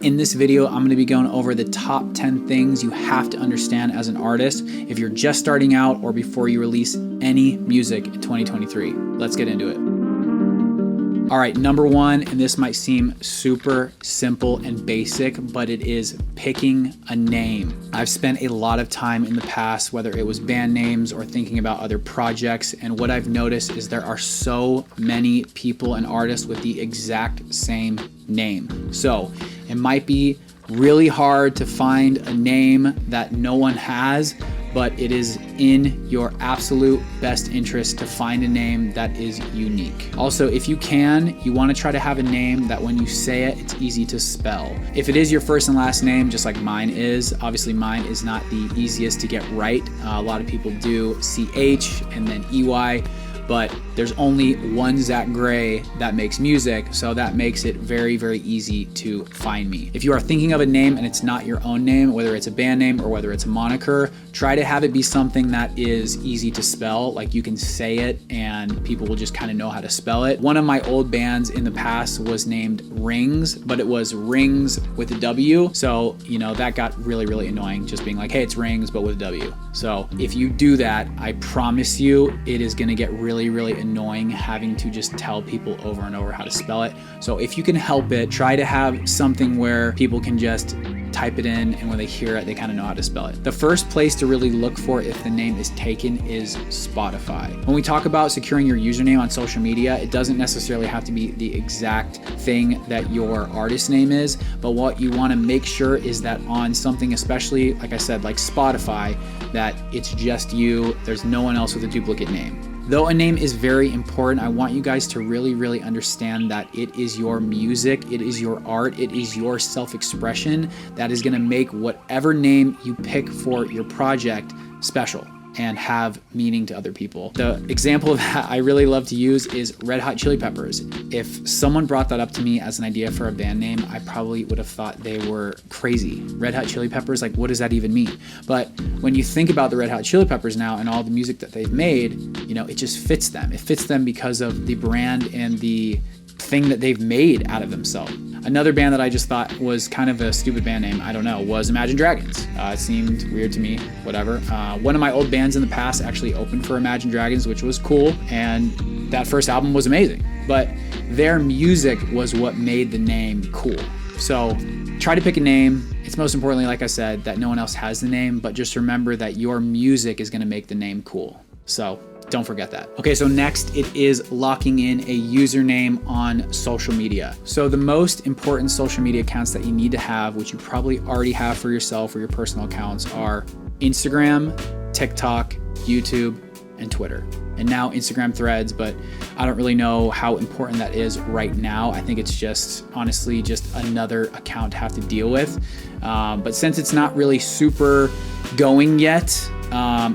In this video, I'm going to be going over the top 10 things you have to understand as an artist if you're just starting out or before you release any music in 2023. Let's get into it. All right, number one, and this might seem super simple and basic, but it is picking a name. I've spent a lot of time in the past, whether it was band names or thinking about other projects, and what I've noticed is there are so many people and artists with the exact same name. So it might be really hard to find a name that no one has, but it is in your absolute best interest to find a name that is unique. Also, if you can, you want to try to have a name that when you say it, it's easy to spell. If it is your first and last name, just like mine is, obviously mine is not the easiest to get right. A lot of people do CH and then EY, but there's only one Zack Gray that makes music, so that makes it very, very easy to find me. If you are thinking of a name and it's not your own name, whether it's a band name or whether it's a moniker, try to have it be something that is easy to spell, like you can say it and people will just kind of know how to spell it. One of my old bands in the past was named Rings, but it was Rings with a W, so that got really, really annoying, just being like, hey, it's Rings, but with a W. So if you do that, I promise you it is gonna get really, really annoying having to just tell people over and over how to spell it. So if you can help it, try to have something where people can just type it in and when they hear it, they kind of know how to spell it. The first place to really look for if the name is taken is Spotify. When we talk about securing your username on social media, it doesn't necessarily have to be the exact thing that your artist name is, but what you want to make sure is that on something, especially like I said, like Spotify, that it's just you, there's no one else with a duplicate name. Though a name is very important, I want you guys to really, really understand that it is your music, it is your art, it is your self-expression that is gonna make whatever name you pick for your project special and have meaning to other people. The example of that I really love to use is Red Hot Chili Peppers. If someone brought that up to me as an idea for a band name, I probably would have thought they were crazy. Red Hot Chili Peppers, like what does that even mean? But when you think about the Red Hot Chili Peppers now and all the music that they've made, it just fits them. It fits them because of the brand and the thing that they've made out of themselves. Another band that I just thought was kind of a stupid band name, I don't know, was Imagine Dragons. It seemed weird to me, whatever. One of my old bands in the past actually opened for Imagine Dragons, which was cool, and that first album was amazing. But their music was what made the name cool. So try to pick a name. It's most importantly, like I said, that no one else has the name, but just remember that your music is gonna make the name cool. So don't forget that. Okay, so next it is locking in a username on social media. So the most important social media accounts that you need to have, which you probably already have for yourself or your personal accounts, are Instagram, TikTok, YouTube, and Twitter. And now Instagram Threads, but I don't really know how important that is right now. I think it's just, honestly, just another account to have to deal with. But since it's not really super going yet,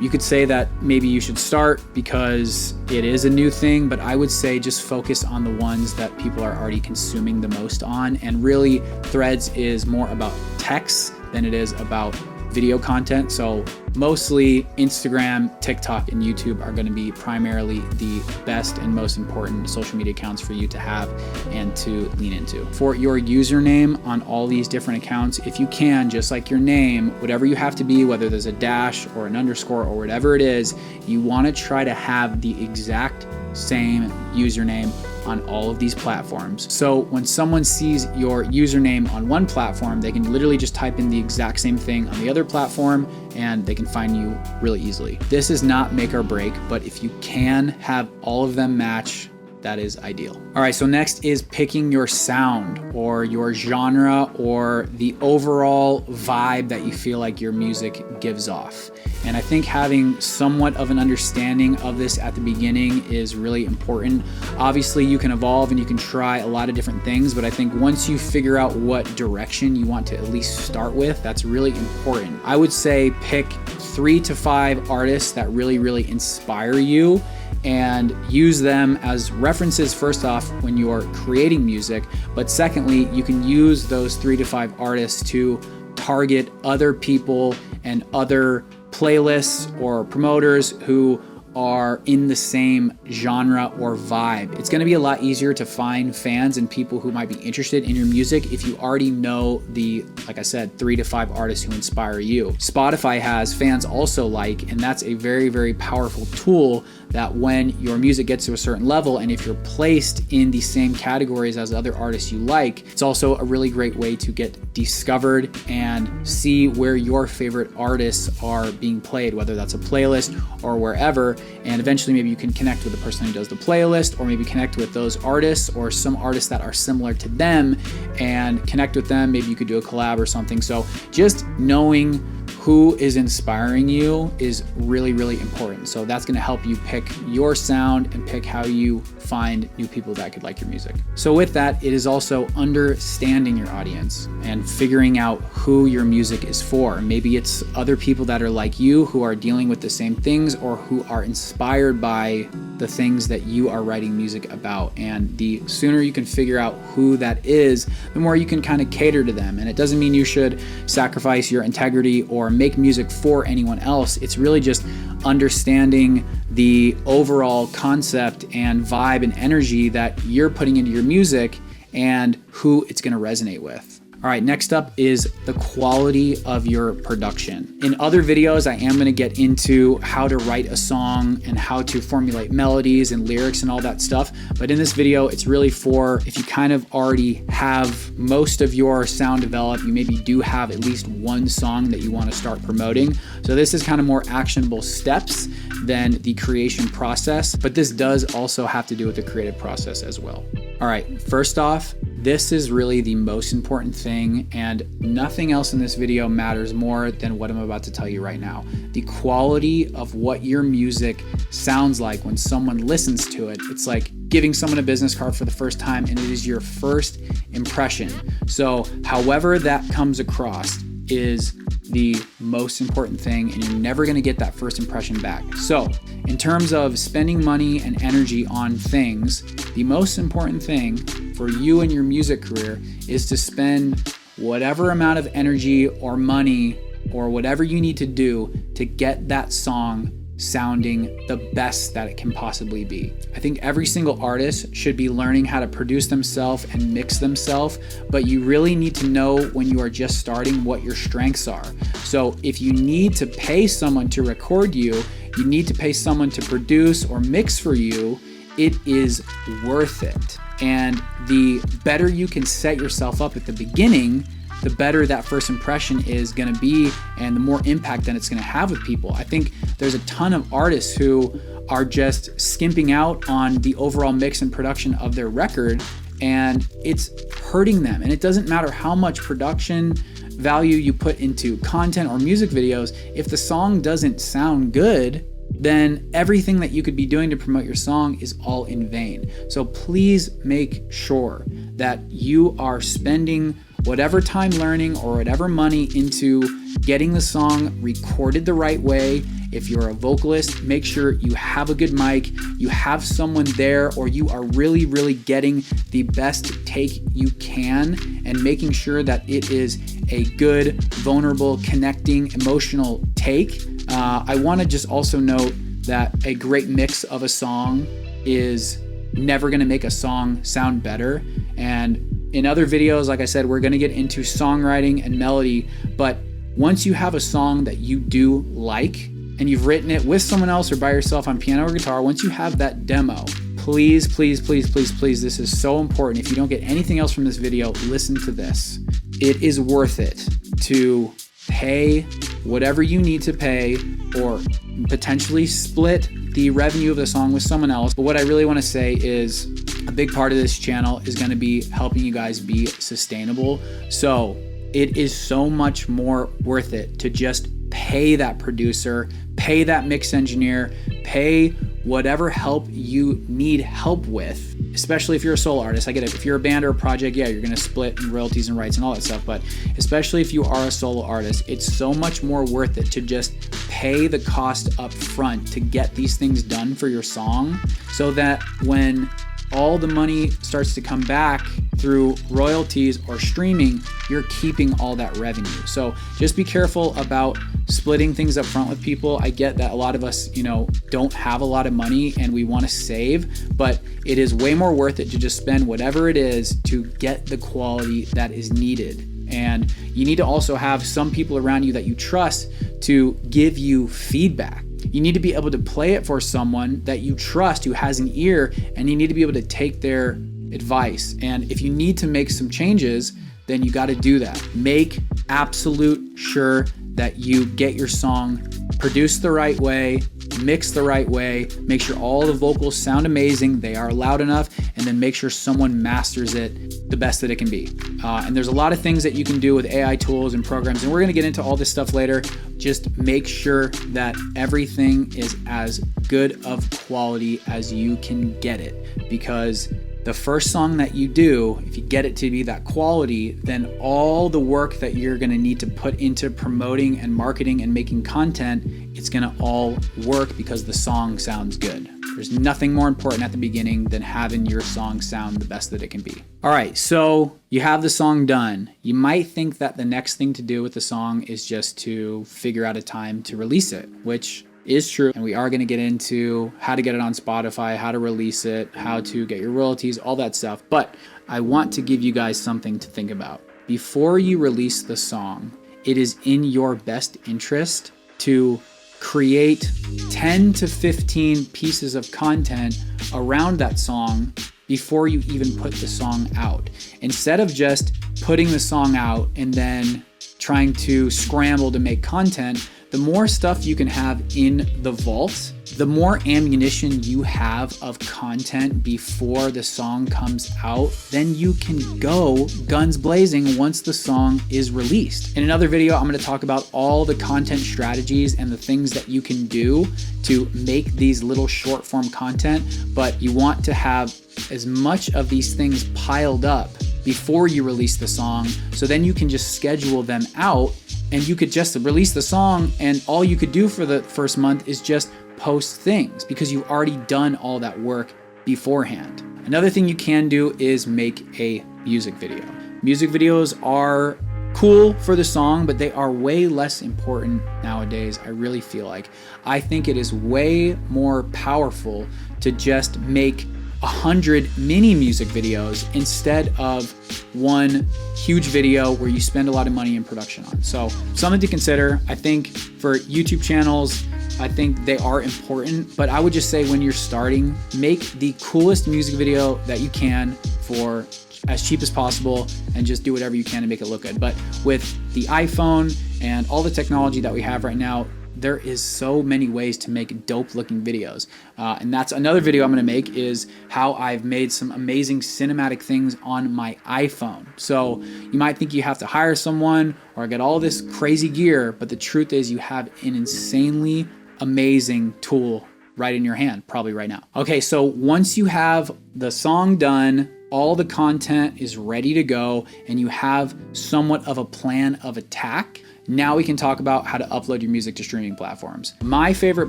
you could say that maybe you should start because it is a new thing, but I would say just focus on the ones that people are already consuming the most on. And really, Threads is more about text than it is about video content. So mostly Instagram, TikTok, and YouTube are going to be primarily the best and most important social media accounts for you to have and to lean into. For your username on all these different accounts, if you can, just like your name, whatever you have to be, whether there's a dash or an underscore or whatever it is, you want to try to have the exact same username on all of these platforms. So when someone sees your username on one platform, they can literally just type in the exact same thing on the other platform and they can find you really easily. This is not make or break, but if you can have all of them match, that is ideal. All right, so next is picking your sound or your genre or the overall vibe that you feel like your music gives off. And I think having somewhat of an understanding of this at the beginning is really important. Obviously, you can evolve and you can try a lot of different things, but I think once you figure out what direction you want to at least start with, that's really important. I would say pick 3 to 5 artists that really, really inspire you and use them as references first off when you're creating music, but secondly, you can use those 3 to 5 artists to target other people and other playlists or promoters who are in the same genre or vibe. It's gonna be a lot easier to find fans and people who might be interested in your music if you already know the, like I said, 3 to 5 artists who inspire you. Spotify has fans also like, and that's a very, very powerful tool that when your music gets to a certain level and if you're placed in the same categories as other artists you like, it's also a really great way to get discovered and see where your favorite artists are being played, whether that's a playlist or wherever. And eventually maybe you can connect with the person who does the playlist, or maybe connect with those artists or some artists that are similar to them and connect with them. Maybe you could do a collab or something. So just knowing who is inspiring you is really, really important. So that's gonna help you pick your sound and pick how you find new people that could like your music. So with that, it is also understanding your audience and figuring out who your music is for. Maybe it's other people that are like you who are dealing with the same things or who are inspired by the things that you are writing music about. And the sooner you can figure out who that is, the more you can kind of cater to them. And it doesn't mean you should sacrifice your integrity or make music for anyone else. It's really just understanding the overall concept and vibe and energy that you're putting into your music and who it's going to resonate with. All right, next up is the quality of your production. In other videos, I am gonna get into how to write a song and how to formulate melodies and lyrics and all that stuff. But in this video, it's really for if you kind of already have most of your sound developed, you maybe do have at least one song that you wanna start promoting. So this is kind of more actionable steps than the creation process, but this does also have to do with the creative process as well. All right, first off, this is really the most important thing, and nothing else in this video matters more than what I'm about to tell you right now. The quality of what your music sounds like when someone listens to it. It's like giving someone a business card for the first time, and it is your first impression. So however that comes across is the most important thing, and you're never gonna get that first impression back. So in terms of spending money and energy on things, the most important thing for you and your music career is to spend whatever amount of energy or money or whatever you need to do to get that song sounding the best that it can possibly be. I think every single artist should be learning how to produce themselves and mix themselves, but you really need to know when you are just starting what your strengths are. So if you need to pay someone to record you, you need to pay someone to produce or mix for you, it is worth it. And the better you can set yourself up at the beginning, the better that first impression is gonna be and the more impact that it's gonna have with people. I think there's a ton of artists who are just skimping out on the overall mix and production of their record, and it's hurting them. And it doesn't matter how much production value you put into content or music videos, if the song doesn't sound good, then everything that you could be doing to promote your song is all in vain. So please make sure that you are spending whatever time learning or whatever money into getting the song recorded the right way. If you're a vocalist, make sure you have a good mic, you have someone there, or you are really, really getting the best take you can and making sure that it is a good, vulnerable, connecting, emotional take. I want to just also note that a great mix of a song is never going to make a song sound better. And in other videos, like I said, we're going to get into songwriting and melody, but once you have a song that you do like and you've written it with someone else or by yourself on piano or guitar, once you have that demo, please, please, please, please, please, this is so important. If you don't get anything else from this video, listen to this. It is worth it to pay whatever you need to pay or potentially split the revenue of the song with someone else. But what I really want to say is a big part of this channel is going to be helping you guys be sustainable. So it is so much more worth it to just pay that producer, pay that mix engineer, pay whatever help you need help with, especially if you're a solo artist. I get it. If you're a band or a project, yeah, you're going to split royalties and rights and all that stuff. But especially if you are a solo artist, it's so much more worth it to just pay the cost up front to get these things done for your song, so that when all the money starts to come back through royalties or streaming, you're keeping all that revenue. So just be careful about splitting things up front with people. I get that a lot of us, don't have a lot of money and we want to save, but it is way more worth it to just spend whatever it is to get the quality that is needed. And you need to also have some people around you that you trust to give you feedback. You need to be able to play it for someone that you trust who has an ear, and you need to be able to take their advice. And if you need to make some changes, then you got to do that. Make absolute sure that you get your song produced the right way, mixed the right way, make sure all the vocals sound amazing, they are loud enough, and then make sure someone masters it the best that it can be. And there's a lot of things that you can do with AI tools and programs, and we're gonna get into all this stuff later. Just make sure that everything is as good of quality as you can get it, because the first song that you do, if you get it to be that quality, then all the work that you're gonna need to put into promoting and marketing and making content, it's gonna all work because the song sounds good. There's nothing more important at the beginning than having your song sound the best that it can be. All right, so you have the song done. You might think that the next thing to do with the song is just to figure out a time to release it, which is true, and we are going to get into how to get it on Spotify, how to release it, how to get your royalties, all that stuff. But I want to give you guys something to think about. Before you release the song, it is in your best interest to create 10 to 15 pieces of content around that song before you even put the song out. Instead of just putting the song out and then trying to scramble to make content, the more stuff you can have in the vault, the more ammunition you have of content before the song comes out, then you can go guns blazing once the song is released. In another video, I'm going to talk about all the content strategies and the things that you can do to make these little short form content, but you want to have as much of these things piled up before you release the song, so then you can just schedule them out. And you could just release the song, and all you could do for the first month is just post things because you've already done all that work beforehand. Another thing you can do is make a music video. Music videos are cool for the song, but they are way less important nowadays, I really feel like. I think it is way more powerful to just make 100 mini music videos instead of one huge video where you spend a lot of money in production on. So something to consider. I think for YouTube channels, I think they are important, but I would just say when you're starting, make the coolest music video that you can for as cheap as possible and just do whatever you can to make it look good. But with the iPhone and all the technology that we have right now, there is so many ways to make dope looking videos. And that's another video I'm gonna make, is how I've made some amazing cinematic things on my iPhone. So you might think you have to hire someone or get all this crazy gear, but the truth is you have an insanely amazing tool right in your hand, probably right now. Okay, so once you have the song done, all the content is ready to go, and you have somewhat of a plan of attack, now we can talk about how to upload your music to streaming platforms. My favorite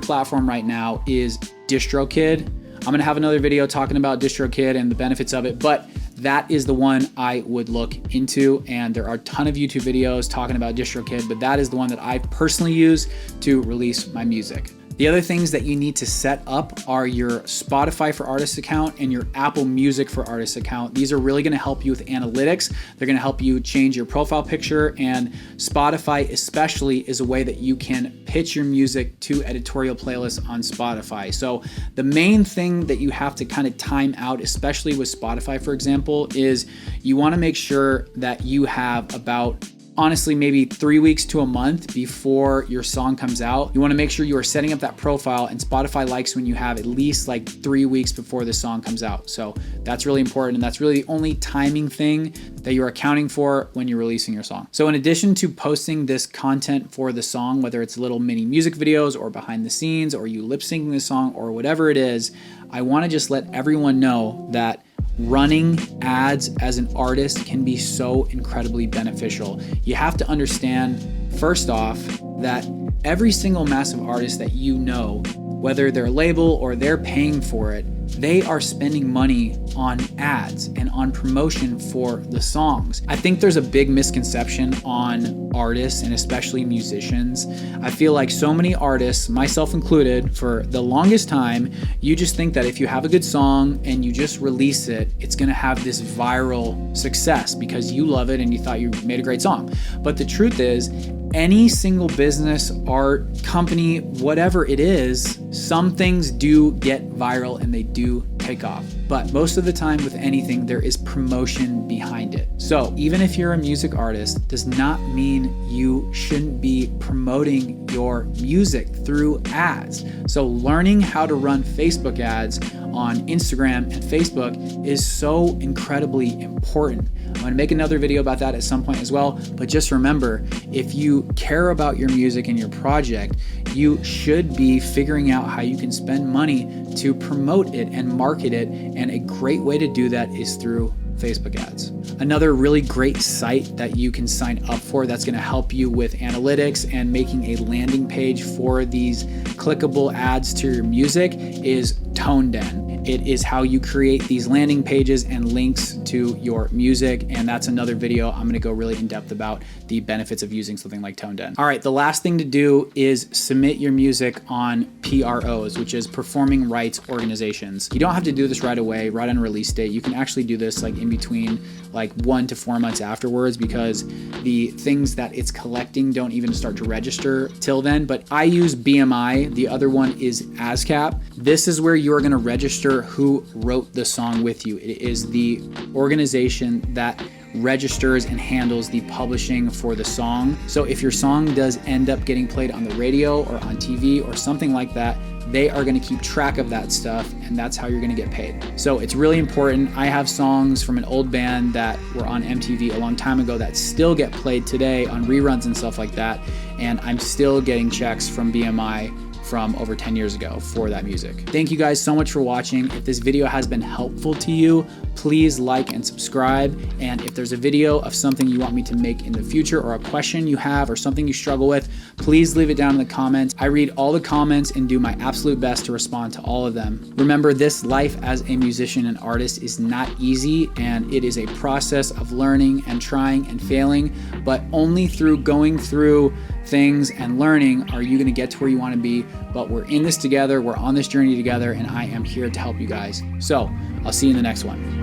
platform right now is DistroKid. I'm gonna have another video talking about DistroKid and the benefits of it, but that is the one I would look into, and there are a ton of YouTube videos talking about DistroKid, but that is the one that I personally use to release my music. The other things that you need to set up are your Spotify for Artists account and your Apple Music for Artists account. These are really gonna help you with analytics. They're gonna help you change your profile picture, and Spotify especially is a way that you can pitch your music to editorial playlists on Spotify. So the main thing that you have to kind of time out, especially with Spotify, for example, is you wanna make sure that you have about, honestly, maybe 3 weeks to a month before your song comes out. You wanna make sure you are setting up that profile, and Spotify likes when you have at least like 3 weeks before the song comes out. So that's really important, and that's really the only timing thing that you're accounting for when you're releasing your song. So in addition to posting this content for the song, whether it's little mini music videos or behind the scenes, or you lip syncing the song or whatever it is, I wanna just let everyone know that running ads as an artist can be so incredibly beneficial. You have to understand, first off, that every single massive artist that you know, whether they're a label or they're paying for it, they are spending money on ads and on promotion for the songs. I think there's a big misconception on artists and especially musicians. I feel like so many artists, myself included, for the longest time, you just think that if you have a good song and you just release it, it's gonna have this viral success because you love it and you thought you made a great song. But the truth is, any single business, art, company, whatever it is, some things do get viral and they do take off. But most of the time with anything, there is promotion behind it. So even if you're a music artist, does not mean you shouldn't be promoting your music through ads. So learning how to run Facebook ads on Instagram and Facebook is so incredibly important. I'm gonna make another video about that at some point as well, but just remember, if you care about your music and your project, you should be figuring out how you can spend money to promote it and market it, and a great way to do that is through Facebook ads. Another really great site that you can sign up for that's going to help you with analytics and making a landing page for these clickable ads to your music is ToneDen. It is how you create these landing pages and links to your music, and that's another video I'm going to go really in depth about the benefits of using something like ToneDen. All right, the last thing to do is submit your music on P.R.Os, which is performing rights organizations. You don't have to do this right away, right on release date. You can actually do this like in between like 1 to 4 months afterwards, because the things that it's collecting don't even start to register till then. But I use BMI. The other one is ASCAP. This is where you are going to register who wrote the song with you. It is the organization that registers and handles the publishing for the song. So if your song does end up getting played on the radio or on TV or something like that, they are going to keep track of that stuff, and that's how you're going to get paid. So it's really important. I have songs from an old band that were on MTV a long time ago that still get played today on reruns and stuff like that, and I'm still getting checks from BMI from over 10 years ago for that music. Thank you guys so much for watching. If this video has been helpful to you, please like and subscribe. And if there's a video of something you want me to make in the future, or a question you have or something you struggle with, please leave it down in the comments. I read all the comments and do my absolute best to respond to all of them. Remember, this life as a musician and artist is not easy, and it is a process of learning and trying and failing, but only through going through things and learning are you going to get to where you want to be. But we're in this together, we're on this journey together, and I am here to help you guys. So I'll see you in the next one.